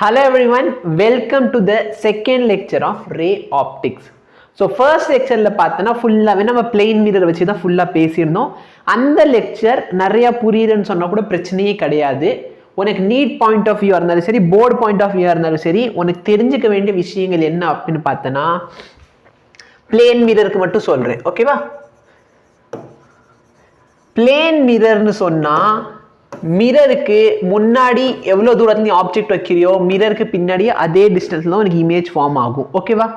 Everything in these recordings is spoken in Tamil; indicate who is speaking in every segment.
Speaker 1: Hello everyone, welcome to the second lecture of ray optics. So first lecture la pathana fulla ve nama plane mirror vechi da fulla pesirnom. அந்த lecture நிறைய புரியுதுன்னு சொன்னா கூட பிரச்சனையே கிடையாது. உனக்கு நீட் பாயிண்ட் ஆஃப் வியூ இருந்தாலும் சரி, போர்டு பாயிண்ட் ஆஃப் வியூ இருந்தாலும் சரி, உனக்கு தெரிஞ்சுக்க வேண்டிய விஷயங்கள் என்ன அப்படின்னு பார்த்தனா பிளேன் மிரருக்கு மட்டும் சொல்றேன். ஓகேவா? பிளேன் மிரர்னு சொன்னா மிரருக்கு முன்னாடி எவ்வளவு தூரத்துல நீ ஆப்ஜெக்ட் வைக்கிறியோ மிரருக்கு பின்னாடி அதே டிஸ்டன்ஸ்ல தான் உனக்கு இமேஜ் ஃபார்ம் ஆகும். ஓகேவா?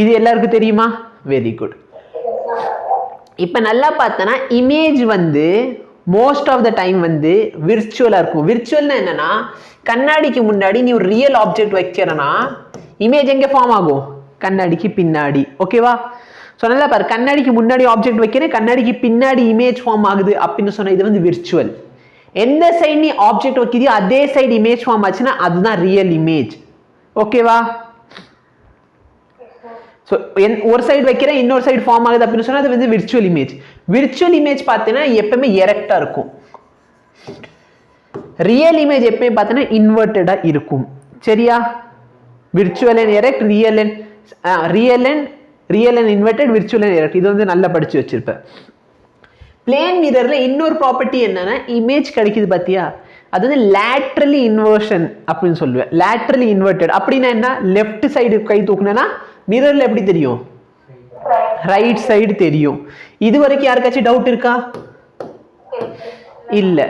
Speaker 1: இது எல்லாருக்கும் தெரியுமா? Very good. இப்ப நல்லா பார்த்தனா இமேஜ் வந்து மோஸ்ட் ஆஃப் த டைம் வந்து விர்ச்சுவலா இருக்கும். விர்ச்சுவல்னா என்னன்னா கண்ணாடிக்கு முன்னாடி நீ ஒரு ரியல் ஆப்ஜெக்ட் வைக்கிறனா இமேஜ் எங்க ஃபார்ம் ஆகும்? கண்ணாடிக்கு பின்னாடி. ஓகேவா? ஸோ நல்லா பாரு, கண்ணாடிக்கு முன்னாடி ஆப்ஜெக்ட் வைக்கிறேன், கண்ணாடிக்கு பின்னாடி இமேஜ் ஃபார்ம் ஆகுது அப்படின்னு சொன்னா இது வந்து விர்ச்சுவல். எந்த சைடு நீ ஆப்ஜெக்ட் வைக்கிறியோ அதே சைடு இமேஜ் ஃபார்ம் ஆச்சுன்னா அதுதான் ரியல் இமேஜ். ஓகேவா? ஸோ ஒரு சைடு வைக்கிறேன் இன்னொரு சைடு ஃபார்ம் ஆகுது அப்படின்னு சொன்னா அது வந்து விர்ச்சுவல் இமேஜ். விர்ச்சுவல் இமேஜ் பார்த்தீங்கன்னா எப்பவுமே எரெக்டா இருக்கும். ரியல் இமேஜ் எப்பவுமே பார்த்தீங்கன்னா இன்வெர்டடா இருக்கும். சரியா? Virtual and erect, real and inverted, virtual and erect. இது வந்து நல்லா படிச்சு வச்சிருப்பேன். பிளேன் மிரர்ல இன்னொரு ப்ராப்பர்ட்டி என்னன்னா இமேஜ் கிடைக்குது பாத்தியா, அது வந்து லேட்ரலி இன்வர்ஷன் அப்படின்னு சொல்லுவேன். லேட்ரலி இன்வெர்டட் அப்படின்னா என்ன? லெஃப்ட் சைடு கை தூக்குனா மிரர்ல எப்படி தெரியும்? ரைட் சைடு தெரியும். இது வரைக்கும் யாருக்காச்சும் டவுட் இருக்கா? இல்ல.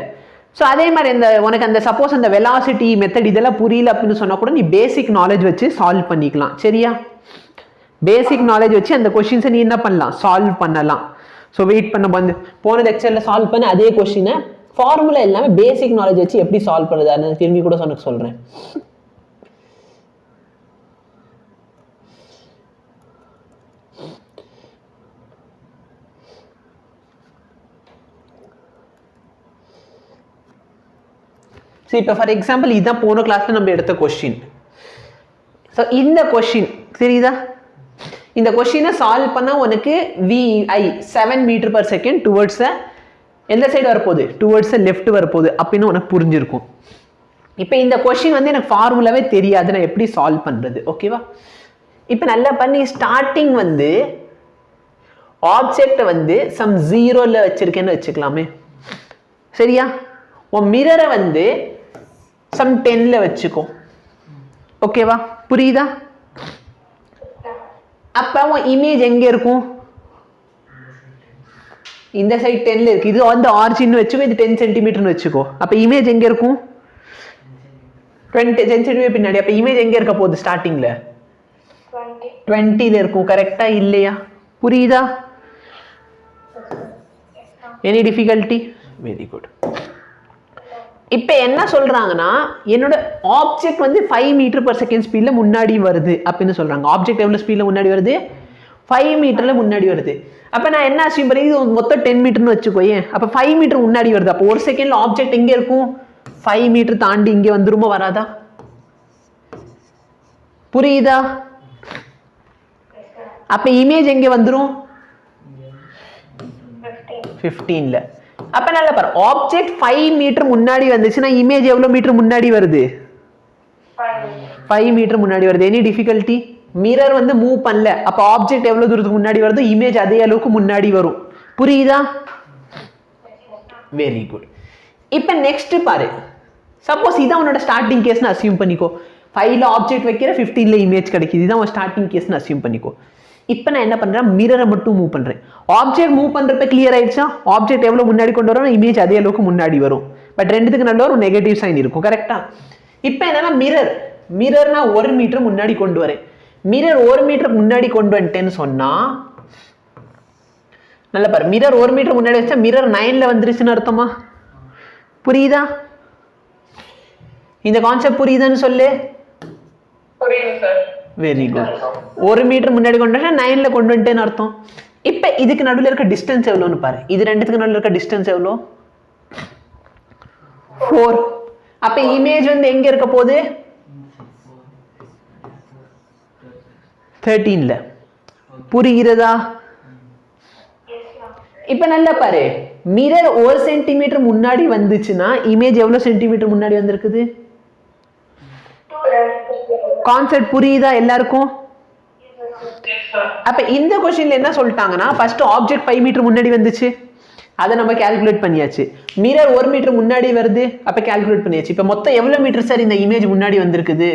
Speaker 1: ஸோ அதே மாதிரி இந்த உனக்கு அந்த சப்போஸ் அந்த வெலாசிட்டி மெத்தட் இதெல்லாம் புரியல அப்படின்னு சொன்னா கூட நீ பேசிக் நாலேஜ் வச்சு சால்வ் பண்ணிக்கலாம். சரியா? பேசிக் நாலேஜ் வச்சு அந்த கொஸ்டின்ஸை நீ என்ன பண்ணலாம்? சால்வ் பண்ணலாம். ஸோ வெயிட் பண்ண வந்து போன லெக்சரில் சால்வ் பண்ண அதே கொஸ்டினை ஃபார்முலா எல்லாமே பேசிக் நாலேஜ் வச்சு எப்படி சால்வ் பண்ணுறது திரும்பி கூட உனக்கு சொல்கிறேன். சரி, இப்போ ஃபார் எக்ஸாம்பிள் இதுதான் போன கிளாஸில் நம்ம எடுத்த கொஸ்டின். ஸோ இந்த கொஸ்டின் தெரியுதா? இந்த கொஸ்டினை சால்வ் பண்ணா உனக்கு VI 7 metre per second towards எந்த சைடு வரப்போகுது? டுவர்ட்ஸ் லெஃப்ட் வரப்போகுது அப்படின்னு உனக்கு புரிஞ்சிருக்கும். இப்போ இந்த கொஸ்டின் வந்து எனக்கு ஃபார்முலாவே தெரியாது, நான் எப்படி சால்வ் பண்றது? ஓகேவா? இப்போ நல்லா பண்ணி ஸ்டார்டிங் வந்து ஆப்ஜெக்டை வந்து சம் 0ல வச்சிருக்கேன்னு வச்சுக்கலாமே. சரியா? உன் மிரரை வந்து சம் 10ல வச்சுக்கோ. ஓகேவா? புரியுதா? அப்ப உன் இமேஜ் எங்க இருக்கும்? இந்த சைடு 10ல இருக்கு. இது வந்து ஆரிஜின் வச்சுக்கோ, இது 10 சென்டிமீட்டர்னு வச்சுக்கோ. அப்ப இமேஜ் எங்க இருக்கும்? 10 சென்டிமீட்டர் பின்னாடி. அப்ப இமேஜ் எங்க இருக்க போகுது? ஸ்டார்டிங்ல 20ல இருக்கும். கரெக்டா இல்லையா? புரியுதா? Any difficulty? Very good. இப்போ என்ன சொல்றாங்கன்னா என்னோட ஆப்ஜெக்ட் வந்து 5 மீட்டர் பர் செகண்ட் ஸ்பீட்ல முன்னாடி வருது அப்படின்னு சொல்றாங்க. ஆப்ஜெக்ட் எவ்வளவு ஸ்பீட்ல முன்னாடி வருது? 5 மீட்டர்ல முன்னாடி வருது. அப்ப நான் என்ன அசியூம் பண்ணி இது மொத்தம் 10 மீட்டர்னு வச்சுக்கோயேன். அப்ப 5 மீட்டர் முன்னாடி வருது. அப்போ ஒரு செகண்ட்ல ஆப்ஜெக்ட் எங்க இருக்கும்? 5 மீட்டர் தாண்டி இங்க வந்துருமா வராதா? புரியுதா? அப்ப இமேஜ் எங்க வந்துரும்? 15ல. அப்ப நல்லா பாரு, ஆப்ஜெக்ட் 5 மீட்டர் முன்னாடி வந்துச்சுன்னா இமேஜ் எவ்வளவு மீட்டர் முன்னாடி வருது? 5 மீட்டர் முன்னாடி வருது. Any difficulty? மிரர் வந்து மூவ் பண்ணல, அப்ப ஆப்ஜெக்ட் எவ்வளவு தூரத்துக்கு முன்னாடி வருதோ இமேஜ் அதே அளவுக்கு முன்னாடி வரும். புரியுதா? Very good. இப்ப நெக்ஸ்ட் பாரு, சப்போஸ் இதான் உன்னோட ஸ்டார்டிங் கேஸ்னு அசியூம் பண்ணிக்கோ. 5ல ஆப்ஜெக்ட் வைக்கிற, 15ல இமேஜ் கிடைக்குது. இதான் உன் ஸ்டார்டிங் கேஸ்னு அசியூம் பண்ணிக்கோ. இப்போ நான் என்ன பண்றேன்? மிரரை மட்டும் மூவ் பண்றேன். ஆப்ஜெக்ட் மூவ் பண்றப்ப கிளியர் ஆயிடுச்சா? ஆப்ஜெக்ட் எவ்வளவு முன்னாடி கொண்டு வரோம், இமேஜ் அதே அளவுக்கு முன்னாடி வரும். பட் ரெண்டுத்துக்கு நல்ல ஒரு நெகட்டிவ் சைன் இருக்கும். கரெக்டா? இப்போ என்னன்னா மிரர்னா 1 மீட்டர் முன்னாடி கொண்டு வரேன். மிரர் 1 மீட்டர் முன்னாடி கொண்டு வந்துட்டேன்னு சொன்னா நல்ல பாரு, மிரர் 1 மீட்டர் முன்னாடி வச்சா மிரர் 9ல வந்துருச்சுன்னு அர்த்தமா? புரியுதா? இந்த கான்செப்ட் புரியுதான்னு சொல்லு. Very good. 1 மீட்டர் முன்னாடி கொண்டு வந்தா 9ல கொண்டு வந்துட்டேன்னு அர்த்தம். இப்ப இதுக்கு நடுவில் இருக்க டிஸ்டன்ஸ் எவ்வளோன்னு பாரு. இது ரெண்டுத்துக்கு நடுவில் இருக்க டிஸ்டன்ஸ் எவ்வளோ? 4. அப்ப இமேஜ் வந்து எங்க இருக்க போகுது? 13ல. புரிகிறதா? இப்ப நல்லா பாரு, மிரர் 1 சென்டிமீட்டர் முன்னாடி வந்துச்சுன்னா இமேஜ் எவ்வளவு சென்டிமீட்டர் முன்னாடி வந்திருக்குது? கான்செப்ட் புரியுதா எல்லாருக்கும்? அப்ப இந்த क्वेश्चनல என்ன சொல்லிட்டாங்கன்னா ஃபர்ஸ்ட் ஆப்ஜெக்ட் 5 மீட்டர் முன்னாடி வந்துச்சு, அதை நம்ம கால்குலேட் பண்ணியாச்சு. மிரர் 1 மீட்டர் முன்னாடி வருது, அப்ப கால்குலேட் பண்ணியாச்சு. இப்ப மொத்தம் எவ்வளவு மீட்டர் சார் இந்த இமேஜ் முன்னாடி வந்திருக்குது?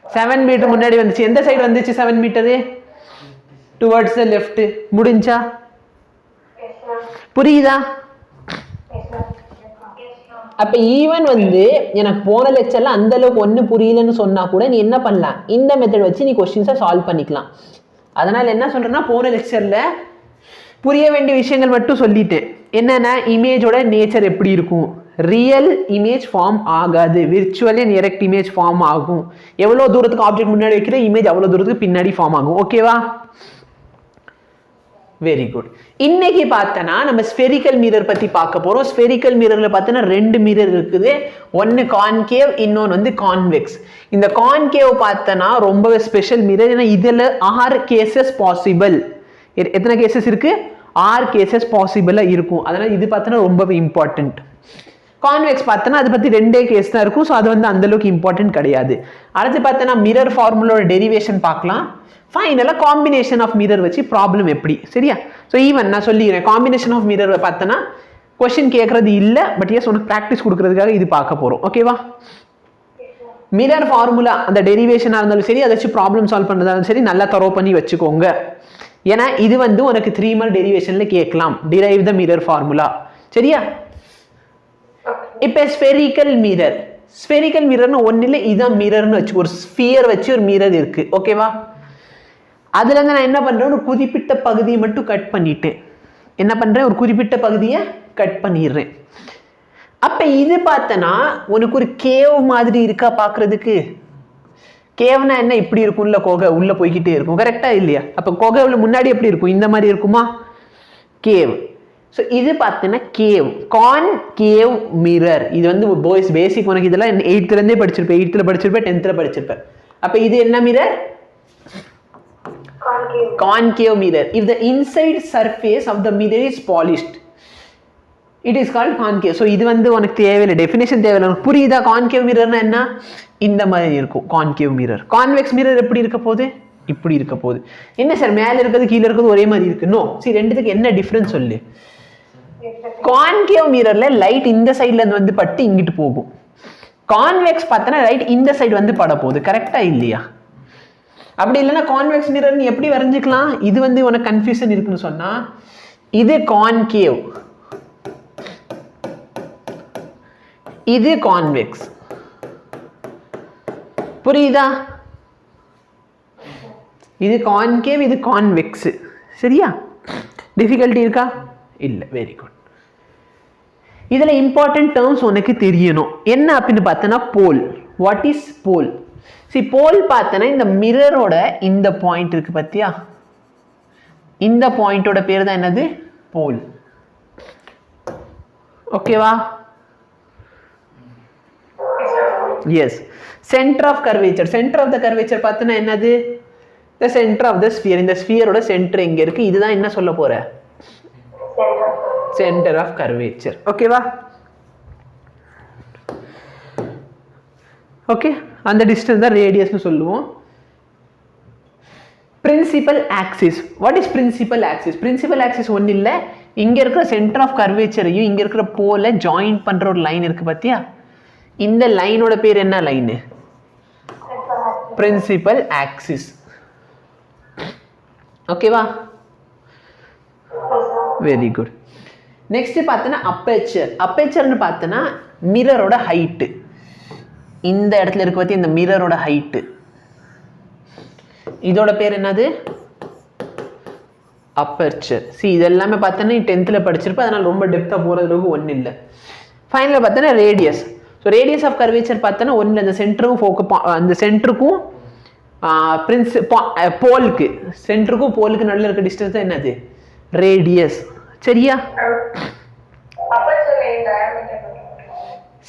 Speaker 1: 7 மீட்டர் முன்னாடி வந்துச்சு. எந்த சைடு வந்துச்சு 7 மீட்டர்? Towards the left. முடிஞ்சா? புரியுதா? அப்ப ஈவன் வந்து எனக்கு போன லெக்சர்ல அந்த அளவுக்கு ஒண்ணு புரியலன்னு சொன்னா கூட நீ என்ன பண்ணலாம், இந்த மெத்தட் வச்சு நீ क्वेश्चंस சால்வ் பண்ணிக்கலாம். அதனால என்ன சொல்றேன்னா போன லெக்சர்ல புரிய வேண்டிய விஷயங்கள் மட்டும் சொல்லிட்டேன். என்னன்னா இமேஜோட நேச்சர் எப்படி இருக்கும், ரியல் இமேஜ் ஃபார்ம் ஆகாது, virtual and direct image form ஆகும். எவ்வளவு தூரத்துக்கு ஆப்ஜெக்ட் முன்னாடி வைக்கிற இமேஜ் அவ்வளவு தூரத்துக்கு பின்னாடி ஃபார்ம் ஆகும். ஓகேவா? Very good. இன்னைக்கு பார்த்தனா நம்ம ஸ்பெரிக்கல் மிரர் பத்தி பார்க்க போறோம். ஸ்பெரிக்கல் மிரர்ல பார்த்தனா ரெண்டு மிரர் இருக்குது, ஒன்னு கான்கேவ், இன்னொன்னு வந்து கான்வெக்ஸ். இந்த கான்கேவ் பார்த்தனா ரொம்பவே ஸ்பெஷல் மிரர். ஏன்னா இதுல 6 கேसेस பாசிபிள். எத்தனை கேसेस இருக்கு? 6 கேसेस பாசிபிளா இருக்கும். அதனால இது பார்த்தனா ரொம்பவே இம்பார்ட்டன்ட். கான்வெக்ஸ் பார்த்தனா அது பத்தி ரெண்டே கேஸ் தான் இருக்கும், சோ அது வந்து அந்த அளவுக்கு இம்பார்ட்டன்ட் கிடையாது. அடுத்து பார்த்தனா மிரர் ஃபார்முலாவோட டெரிவேஷன் பார்க்கலாம். ஃபைனலா காம்பினேஷன் ஆஃப் மிரர் வச்சு ப்ராப்ளம் எப்படி, சரியா? ஸோ ஈவன் நான் சொல்லிக்கிறேன், காம்பினேஷன் ஆஃப் மிரர் பார்த்தனா क्वेश्चन கேட்கறது இல்லை, பட் எஸ் உனக்கு ப்ராக்டிஸ் கொடுக்கறதுக்காக இது பார்க்க போறோம். ஓகேவா? மிரர் ஃபார்முலா அந்த டெரிவேஷனா இருந்தாலும் சரி, அதை வச்சு ப்ராப்ளம் சால்வ் பண்றதாலும் சரி, நல்லா தரோ பண்ணி வச்சுக்கோங்க. ஏன்னா இது வந்து உனக்கு 3 மார்க் டெரிவேஷன்ல கேட்கலாம், டிரைவ் த மிரர் ஃபார்முலா. சரியா? இப்போ ஸ்பெரிக்கல் மிரர். ஸ்பெரிக்கல் மிரர்னு ஒன்னு இல்லை, இதான் மிரர்னு வச்சு ஒரு ஸ்பியர் வச்சு ஒரு மிரர் இருக்கு. ஓகேவா? அதுல இருந்து நான் என்ன பண்றேன், ஒரு குறிப்பிட்ட பகுதியை மட்டும் கட் பண்ணிட்டேன். என்ன பண்றேன், ஒரு குறிப்பிட்ட பகுதியை கட் பண்ணிடுறேன். அப்ப இது பார்த்தனா உனக்கு ஒரு கேவ் மாதிரி இருக்கா பாக்குறதுக்கு? கேவ்னா என்ன, இப்படி இருக்கும், உள்ள கோகை உள்ள போய்கிட்டே இருக்கும், கரெக்டா இல்லையா? அப்ப கோகைல முன்னாடி எப்படி இருக்கும், இந்த மாதிரி இருக்குமா? கேவ். ஸோ இது பார்த்தீங்கன்னா கேவ், கான்கேவ் மிரர். இது வந்து பாய்ஸ் பேசிக், உனக்கு இதெல்லாம் 8th இருந்தே படிச்சிருப்பேன், 8th படிச்சிருப்பேன், 10th படிச்சிருப்பேன். அப்ப இது என்ன mirror? Concave mirror. If the inside surface of the mirror is polished, it is called concave. So இது வந்து உனக்கு தேவையில்லை, டெஃபினேஷன் தேவையில்லை. உனக்கு புரியுதா கான்கேவ் மிரர்னா என்ன? இந்த மாதிரி இருக்கும் கான்கேவ் மிரர். கான்வெக்ஸ் மிரர் எப்படி இருக்க போகுது? இப்படி இருக்க போகுது. என்ன சார் மேல இருக்கிறது கீழே இருக்கிறது ஒரே மாதிரி இருக்கு? நோ. சரி, ரெண்டுத்துக்கு என்ன டிஃபரன்ஸ் சொல்லு. கான்கேவ் மிரர்ல லைட் இந்த சைடுல இருந்து வந்து பட்டு இங்கிட்டு போகும். கான்வெக்ஸ் பார்த்தனா ரைட் இந்த சைடு வந்து பட போகுது, கரெக்டா இல்லையா? அப்படி இல்லைன்னா கான்வெக்ஸ் மிரர் நீ எப்படி வரைஞ்சிக்கலாம்? இது வந்து உனக்கு கன்ஃபியூஷன் இருக்குன்னு சொன்னா, இது கான்கேவ், இது கான்வெக்ஸ். புரியுதா? இது கான்கேவ், இது கான்வெக்ஸ். சரியா? டிஃபிகல்ட்டி இருக்கா? இல்ல. Very good. இதுல இம்பார்ட்டன்ட் டேர்ம்ஸ் உனக்கு தெரியணும். என்ன அப்படின்னு பார்த்தனா போல். வாட் இஸ் போல்? போல் பார்த்தனா இந்த மிரரோட இந்த பாயிண்ட் இருக்கு பத்தியா, இந்த பாயிண்டோட பேர் தான் என்னது? போல். ஓகேவா? Yes. Centre of curvature. Centre of the curvature பார்த்தனா என்னது? The centre of the sphere. இந்த ஸ்பியரோட சென்டர் எங்க இருக்கு? இதுதான் என்ன சொல்ல போற? Centre of curvature. ஓகேவா? ஓகே, அந்த டிஸ்டன்ஸ் தான் ரேடியஸ்னு சொல்லுவோம். Principal axis. What is principal axis? Principal axis ஒன்றும் இல்லை, இங்க இருக்கிற சென்டர் ஆஃப் கர்வேச்சரையும் இங்க இருக்கிற போல ஜாயின் பண்ற ஒரு லைன் இருக்கு பாத்தியா, இந்த லைனோட பேர் என்ன லைன்? Principal axis. ஓகேவா? Very good. நெக்ஸ்ட் பார்த்தனா அப்பேச்சர். அப்பேச்சர்னு பார்த்தனா மிரரோட ஹைட். இந்த இடத்துல இருக்கு பத்தி இந்த மிரரோட ஹைட், இதோட பேர் என்னது? அப்பேச்சர். see இது எல்லாமே பார்த்தனா நீ 10th படிச்சிருப்ப, அதனால ரொம்ப டெப்தா போறதுக்கு ஒண்ணு இல்ல. ஃபைனலா பார்த்தனா radius. So radius of curvature பார்த்தனா ஒண்ணு அந்த சென்டருக்கும் அந்த சென்டருக்கும் போலுக்கு, சென்டருக்கும் போலுக்கு நடுவுல இருக்க டிஸ்டன்ஸ் தான் என்னது? ரேடியஸ். சரியா?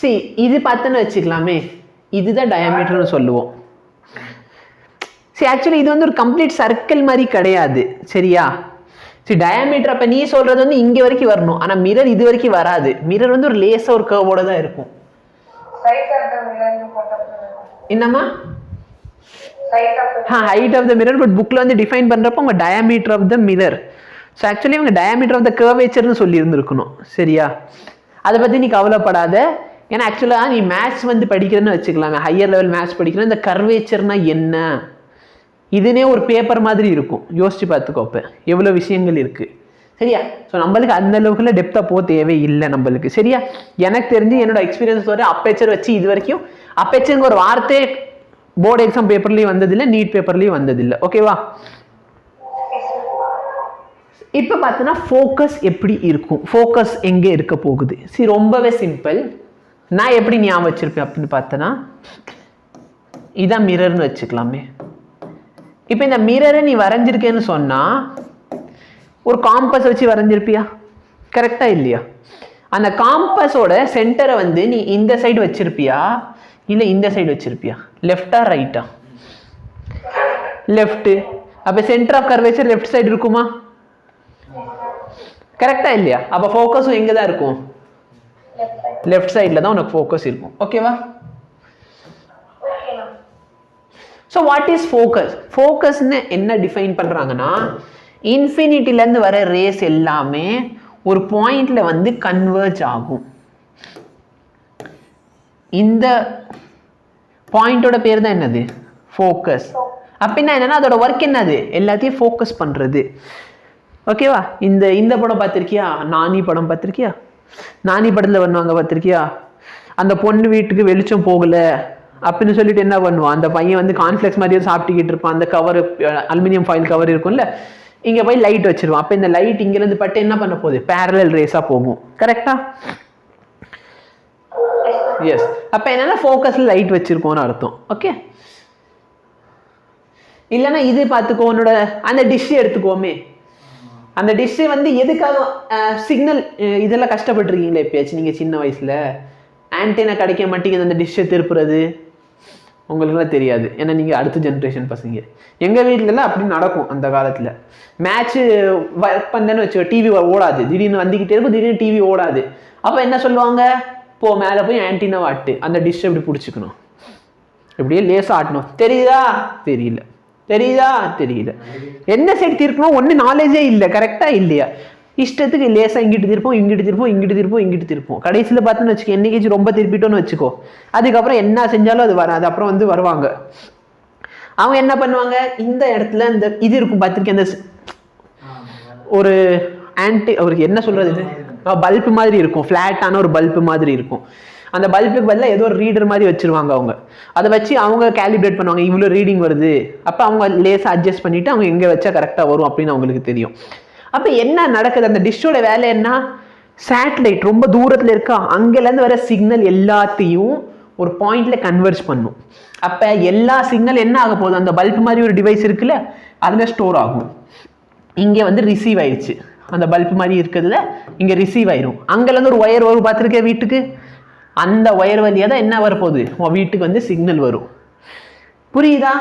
Speaker 1: see இது பார்த்தனா வச்சுக்கலாமே, இதுதான் டயாமீட்டர்னு சொல்லுவோம். see actually இது வந்து ஒரு கம்ப்ளீட் சர்க்கிள் மாதிரி கிடையாது. சரியா? see டயாமீட்டர் அப்ப நீ சொல்றது வந்து இங்க வரைக்கும் வரணும், ஆனா மிரர் இது வரைக்கும் வராது. மிரர் வந்து ஒரு லேசா ஒரு கர்வோட தான் இருக்கும். என்னம்மா height of the mirror, but bookல வந்து டிஃபைன் பண்றப்ப உங்க diameter of the mirror. So actually உங்க diameter of the curvature சொல்லி இருந்திருக்கணும். சரியா? அதை பத்தி நீ கவலைப்படாத. ஏன்னா ஆக்சுவலா நீ மேத்ஸ் வந்து படிக்கிறேன்னு வச்சுக்கலாம், ஹையர் லெவல் மேத்ஸ் படிக்கிறேன், இந்த கர்வேச்சர்னா என்ன இதுனே ஒரு பேப்பர் மாதிரி இருக்கும். யோசிச்சு பார்த்துக்கோப்ப எவ்வளோ விஷயங்கள் இருக்கு. சரியா? ஸோ நம்மளுக்கு அந்த அளவுக்குள்ள டெப்த்தாக போக தேவையில்லை நம்மளுக்கு. சரியா? எனக்கு தெரிஞ்சு என்னோட எக்ஸ்பீரியன்ஸ் வர அப்பேச்சர் வச்சு இது வரைக்கும் அப்பேச்சருங்க ஒரு வார்த்தை போர்டு எக்ஸாம் பேப்பர்லேயும் வந்ததில்லை, நீட் பேப்பர்லேயும் வந்ததில்லை. ஓகேவா? இப்போ பார்த்தோன்னா ஃபோக்கஸ் எப்படி இருக்கும், ஃபோக்கஸ் எங்கே இருக்க போகுது? சரி, ரொம்பவே சிம்பிள். நான் எப்படி ஞாபகம் வச்சிருப்பேன் அப்படின்னு பார்த்தோன்னா, இதான் மிரர்னு வச்சுக்கலாமே. இப்போ இந்த மிரரை நீ வரைஞ்சிருக்கேன்னு சொன்னால் ஒரு காம்பஸ் வச்சு வரைஞ்சிருப்பியா? கரெக்டா இல்லையா? அந்த காம்பஸோட சென்டரை வந்து நீ இந்த சைடு வச்சிருப்பியா இல்லை இந்த சைடு வச்சிருப்பியா? லெஃப்டா ரைட்டா? லெஃப்ட். அப்போ centre of curvature left side இருக்குமா? கரெக்டா இல்லையா? அப்போ ஃபோக்கஸும் எங்கே தான் இருக்கும்? லெஃப்ட் சைடில் தான் உனக்கு ஃபோக்கஸ் இருக்கும். ஓகேவா? So what is focus? ஃபோக்கஸ்ன்னு என்ன டிஃபைன் பண்ணுறாங்கன்னா, இன்ஃபினிட்டிலேருந்து வர ரேஸ் எல்லாமே ஒரு பாயிண்ட்ல வந்து கன்வெர்ஜ் ஆகும். இந்த பாயிண்டோட பேர் தான் என்னது? ஃபோக்கஸ். அப்படின்னா என்னன்னா அதோட ஒர்க் என்னது? எல்லாத்தையும் ஃபோக்கஸ் பண்ணுறது. ஓகேவா? இந்த படம் பார்த்துருக்கியா? நானி படம் பார்த்துருக்கியா? நானி படத்தில் பண்ணுவாங்க பார்த்துருக்கியா? அந்த பொண்ணு வீட்டுக்கு வெளிச்சம் போகலை அப்படின்னு சொல்லிட்டு என்ன பண்ணுவான், அந்த பையன் வந்து கான்ஃப்ளெக்ஸ் மாதிரியே சாப்பிட்டுக்கிட்டு இருப்பான். அந்த கவர் அலுமினியம் ஃபாயில் கவர் இருக்கும்ல, இங்கே போய் லைட் வச்சிருவான். அப்போ இந்த லைட் இங்கேருந்து பட்டு என்ன பண்ண போகுது? பேரலல் ரேஸாக போகும். கரெக்டா? எஸ். அப்போ என்னன்னா ஃபோக்கஸில் லைட் வச்சிருக்கோன்னு அர்த்தம். ஓகே? இல்லைன்னா இது பார்த்துக்கோ, உன்னோட அந்த டிஷ் எடுத்துக்கோமே. அந்த டிஷ்ஷு வந்து எதுக்காக சிக்னல் இதெல்லாம் கஷ்டப்பட்டுருக்கீங்களா எப்பயாச்சும் நீங்கள் சின்ன வயசில்? ஆன்டெனா கிடைக்க மாட்டேங்குது, அந்த டிஷ்ஷை திருப்புறது உங்களுக்குலாம் தெரியாது. ஏன்னா நீங்கள் அடுத்த ஜென்ரேஷன் பசங்க. எங்கள் வீட்டிலலாம் அப்படி நடக்கும் அந்த காலத்தில். மேட்ச்சு ஒர்க் பண்ணேன்னு வச்சுக்கோ, டிவி ஓடாது, திடீர்னு வந்துக்கிட்டே இருக்கும், திடீர்னு டிவி ஓடாது. அப்போ என்ன சொல்லுவாங்க? போ மேலே போய் ஆன்டெனா வாட்டு, அந்த டிஷ்ஷை இப்படி பிடிச்சிக்கணும், இப்படியே லேசாக ஆட்டணும். தெரியுதா? தெரியல. தெரியுதா? தெரியல. என்ன சைடு திருப்பணும் ஒன்றும் நாலேஜே இல்லை. கரெக்டாக இல்லையா? இஷ்டத்துக்கு லேசாக இங்கிட்டு திருப்போம், இங்கிட்டு திருப்போம், இங்கிட்டு திருப்போம், இங்கிட்டு திருப்போம். கடைசியில் பார்த்தோன்னு வச்சுக்கோ, என்னைக்கு ரொம்ப திருப்பிட்டோன்னு வச்சுக்கோ, அதுக்கப்புறம் என்ன செஞ்சாலும் அது வராது. அப்புறம் வந்து வருவாங்க, அவங்க என்ன பண்ணுவாங்க, இந்த இடத்துல இந்த இது இருக்கும் பார்த்துருக்கேன், அந்த ஒரு அவருக்கு என்ன சொல்றது, பல்பு மாதிரி இருக்கும், ஃப்ளாட்டான ஒரு பல்பு மாதிரி இருக்கும். அந்த பல்புக்கு பதிலாக ஏதோ ஒரு ரீடர் மாதிரி வச்சிருவாங்க அவங்க. அதை வச்சு அவங்க கேலிப்ரேட் பண்ணுவாங்க, இவ்வளோ ரீடிங் வருது. அப்போ அவங்க லேசாக அட்ஜஸ்ட் பண்ணிட்டு அவங்க எங்கே வச்சா கரெக்டாக வரும் அப்படின்னு அவங்களுக்கு தெரியும். அப்போ என்ன நடக்குது? அந்த டிஷ்ஷோட வேலை என்ன? சேட்டலைட் ரொம்ப தூரத்தில் இருக்கா, அங்கேருந்து வர சிக்னல் எல்லாத்தையும் ஒரு பாயிண்ட்ல கன்வெர்ஜ் பண்ணும். அப்போ எல்லா சிக்னல் என்ன ஆக போகுது? அந்த பல்ப் மாதிரி ஒரு டிவைஸ் இருக்குல்ல, அதில் ஸ்டோர் ஆகும். இங்கே வந்து ரிசீவ் ஆயிடுச்சு, அந்த பல்ப் மாதிரி இருக்கிறதுல இங்கே ரிசீவ் ஆயிரும். அங்கேருந்து ஒரு ஒயர் வரும் பார்த்துருக்கேன் வீட்டுக்கு, அந்த ஒயர் வழியாக தான் என்ன வரப்போகுது? உன் வீட்டுக்கு வந்து சிக்னல் வரும். புரியுதா?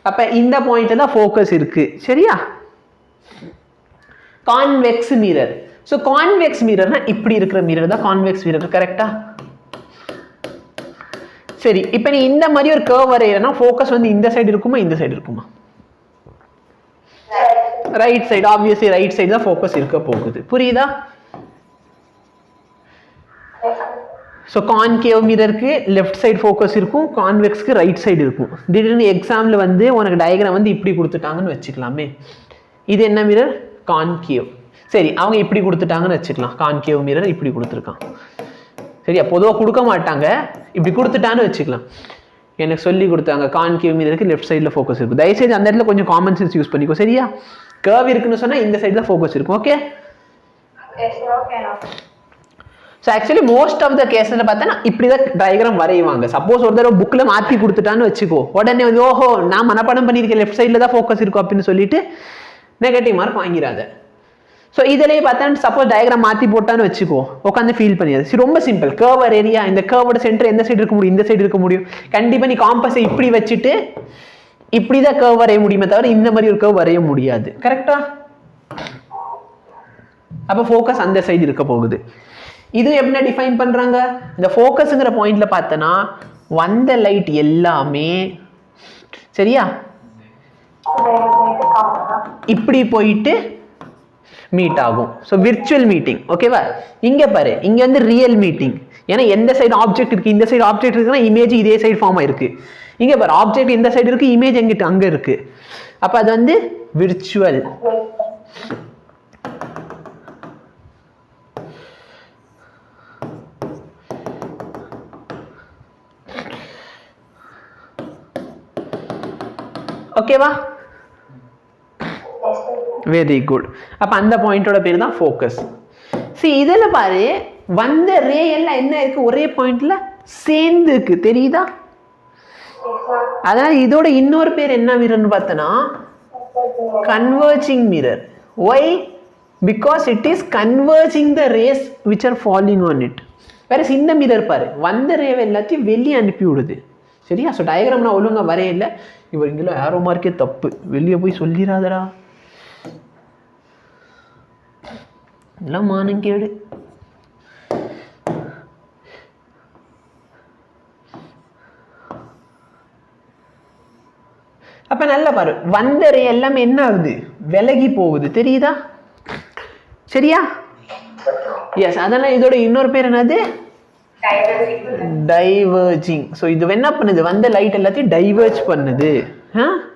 Speaker 1: அப்ப இந்த பாயிண்ட்ல தான் ஃபோக்கஸ் இருக்கு. சரியா? Convex mirror. ஸோ கான்வெக்ஸ் மிரர்னா இப்படி இருக்கிற மிரர் தான் கான்வெக்ஸ் மிரர். கரெக்டா? சரி, இப்போ நீ இந்த மாதிரி ஒரு கர்வ் வரையறனா ஃபோக்கஸ் வந்து இந்த சைடு இருக்குமா இந்த சைடு இருக்குமா? Right side. Obviously right side தான் ஃபோக்கஸ் இருக்க போகுது. புரியுதா? ஸோ கான்கேவ் மிரருக்கு லெஃப்ட் சைடு ஃபோக்கஸ் இருக்கும், கான்வெக்ஸ்க்கு ரைட் சைடு இருக்கும். திடீர்னு எக்ஸாமில் வந்து உனக்கு டயக்ராம் வந்து இப்படி கொடுத்துட்டாங்கன்னு வச்சுக்கலாமே, இது என்ன மிரர்? கான்கேவ். சரி, அவங்க இப்படி கொடுத்துட்டாங்கன்னு வச்சுக்கலாம், கான்கேவ் மிரர் இப்படி கொடுத்துருக்கான். சரியா? பொதுவாக கொடுக்க மாட்டாங்க, இப்படி கொடுத்துட்டான்னு வச்சுக்கலாம். எனக்கு சொல்லி கொடுத்தாங்க கான்கேவ் மிரருக்கு லெஃப்ட் சைடில் ஃபோக்கஸ் இருக்கும். தயவுசெய்து அந்த இடத்துல கொஞ்சம் காமன் சென்ஸ் யூஸ் பண்ணிக்கோ. சரியா? கர்வ் இருக்குன்னு சொன்னால் இந்த சைடில் ஃபோக்கஸ் இருக்கும். Okay? So actually most of the கேஸில் பார்த்தா இப்படி தான் டயக்ராம் வரைவாங்க. சப்போஸ் ஒரு தடவை புக்கில் மாற்றி கொடுத்துட்டான்னு வச்சுக்கோ, உடனே வந்து ஓஹோ நான் மனப்பாடம் பண்ணியிருக்கேன் லெஃப்ட் சைடில் தான் ஃபோக்கஸ் இருக்கும் அப்படின்னு சொல்லிட்டு நெகட்டிவ் மார்க் வாங்கிடாத. ஸோ இதிலேயே பார்த்தா சப்போஸ் டயக்ராம் மாற்றி போட்டான்னு வச்சுக்கோ, உட்காந்து ஃபீல் பண்ணியாது. சரி, ரொம்ப சிம்பிள். கர்வர் ஏரியா, இந்த கர்வோட சென்டர் எந்த சைடு இருக்க முடியும்? இந்த சைடு இருக்க முடியும். கண்டிப்பாக நீ காம்பஸை இப்படி வச்சுட்டு இப்படி தான் கர்வ் வரைய முடியுமே தவிர இந்த மாதிரி ஒரு கர்வ் வரைய முடியாது. கரெக்டா? அப்போ ஃபோக்கஸ் அந்த சைடு இருக்க போகுது. இது எப்படி டிஃபைன் பண்றாங்க? இந்த ஃபோக்கஸ்ங்கற பாயிண்ட்ல பார்த்தனா வந்த லைட் எல்லாமே சரியா இப்படி போயிட்டு மீட் ஆகும். So virtual meeting. ஓகேவா? இங்க பாரு, இங்க வந்து ரியல் மீட்டிங். ஏன்னா எந்த சைடு ஆப்ஜெக்ட் இருக்கு, இந்த சைடு ஆப்ஜெக்ட் இருக்குன்னா இமேஜ் இதே சைடு ஃபார்ம் ஆயிருக்கு. இங்க பாரு, ஆப்ஜெக்ட் இந்த சைடு இருக்கு, இமேஜ் எங்கிட்ட அங்க இருக்கு. அப்ப அது வந்து விர்ச்சுவல். ஓகேவா? Very good. அப்ப அந்த பாயிண்டோட பேர் தான் ஃபோக்கஸ். see இதெல்ல பாரு, வந்த ரே எல்லாம் என்ன இருக்கு, ஒரே பாயிண்ட்ல சேர்ந்து இருக்கு, தெரியுதா? அதான் இதோட இன்னொரு பேர் என்ன மிரர்னு பார்த்தனா converging mirror. why? because it is converging the rays which are falling on it. whereas இந்த மிரர் பாரு, வந்த ரே எல்லாத்தையும் வெளியே அனுப்பி விடுது. சரியா? ஸோ டயக்ராம் நான் ஒழுங்கா வரையில. இவர் இங்கே ஆரோ மார்க்கே தப்பு, வெளியே போய் சொல்லிடாதடா, எல்லாம் மானங்கேடு. அப்ப நல்லா பாரு, வந்த ரே எல்லாமே என்ன ஆகுது, விலகி போகுது, தெரியுதா? சரியா? எஸ், அதெல்லாம் இதோட இன்னொரு பேர் என்னது, டைவர்ஜிங். ஸோ இது என்ன பண்ணுது, வந்த லைட் எல்லாத்தையும் டைவர்ஜ் பண்ணுது.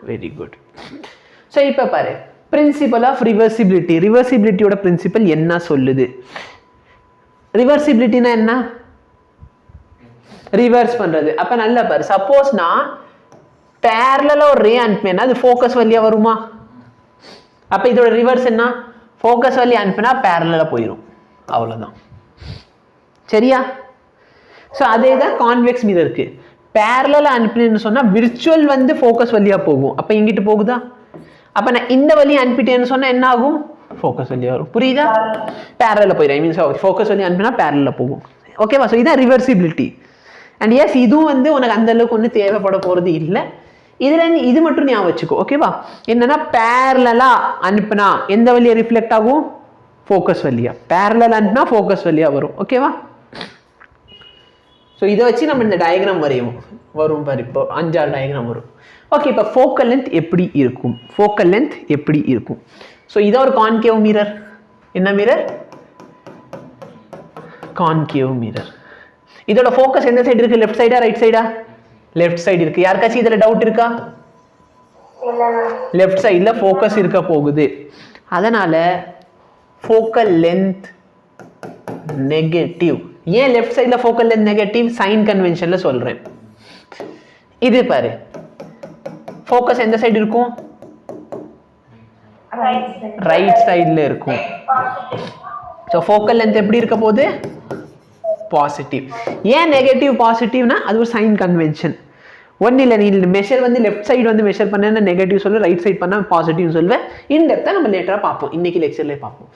Speaker 1: Very good. ஸோ இப்போ பாரு, பிரின்சிபல் ஆஃப் ரிவர்சிபிலிட்டி. ரிவர்சிபிலிட்டியோட பிரின்சிபல் என்ன சொல்லுது? ரிவர்சிபிலிட்டினா என்ன? ரிவர்ஸ் பண்றது. அப்ப நல்லா பாரு, சப்போஸ் நான் பேரலலா ஒரு ரே அனுப்பினா அது ஃபோக்கஸ் வழியா வருமா? அப்ப இதோட ரிவர்ஸ் என்ன? ஃபோக்கஸ் வழியா அனுப்பினா பேரலலா போயிடும், அவ்வளவுதான். சரியா? ஸோ அதே தான் கான்வெக்ஸ் மிரருக்கு. பேரலலா அனுப்பினேன்னு சொன்னா விர்ச்சுவல் வந்து ஃபோக்கஸ் வழியா போகும். அப்ப இங்கிட்டு போகுதா? அப்ப நான் இந்த வழியை அனுப்பிட்டேன்னு சொன்னா என்ன ஆகும், ஃபோக்கஸ் வழியா வரும். புரியுதா? பேரலல்ல போயிடும். ஐ மீன்ஸ் ஃபோக்கஸ் வழியா அனுப்பினா பேரலல்ல போகும். ஓகேவா? ஸோ இதான் ரிவர்சிபிலிட்டி. அண்ட் எஸ், இதுவும் வந்து உனக்கு அந்த அளவுக்கு ஒன்றும் தேவைப்பட போறது இல்லை. இதுல இது மட்டும் ஞாபகம் வச்சுக்கோ. ஓகேவா? என்னன்னா பேரலலா அனுப்பினா எந்த வழியா ரிஃப்ளெக்ட் ஆகும், ஃபோக்கஸ் வழியா. பேரலல் அனுப்பினா ஃபோக்கஸ் வழியா வரும். ஓகேவா? ஸோ இதை வச்சு நம்ம இந்த டயக்ராம் வரும் பாரு, இப்போ 5-6 டயக்ராம் வரும். ஓகே, இப்போ ஃபோக்கல் லென்த் எப்படி இருக்கும்? ஃபோக்கல் லென்த் எப்படி இருக்கும்? ஸோ இதை ஒரு கான்கேவ் மிரர். என்ன மிரர்? Concave mirror. இதோட ஃபோக்கஸ் எந்த சைடு இருக்கு, லெஃப்ட் சைடா ரைட் சைடா? லெஃப்ட் சைடு இருக்கு. யாருக்காச்சும் இதுல டவுட் இருக்கா? லெஃப்ட் சைடுல ஃபோக்கஸ் இருக்க போகுது. அதனால ஃபோக்கல் லென்த் நெகட்டிவ். ஏன் லெஃப்ட் சைடுல ஃபோக்கல் லென்த் நெகட்டிவ்? சைன் கன்வென்ஷன்ல சொல்றேன். இது பாரு, ஃபோக்கஸ் எந்த சைடு இருக்கும், ரைட் சைடுல இருக்கும். ஸோ ஃபோக்கல் லென்த் எப்படி இருக்க போகுது, பாசிட்டிவ். ஏன் நெகட்டிவ் பாசிட்டிவ்னா அது ஒரு சைன் கன்வென்ஷன். ஒன்றும் இல்லை, நீ மெஷர் வந்து லெஃப்ட் சைடு வந்து மெஷர் பண்ண நெகட்டிவ் சொல்லுவேன், ரைட் சைட் பண்ணால் பாசிட்டிவ் சொல்லுவேன். இன்டெப்த்தாக நம்ம லேட்டராக பார்ப்போம், இன்னைக்கு லெக்சர்லேயே பார்ப்போம்.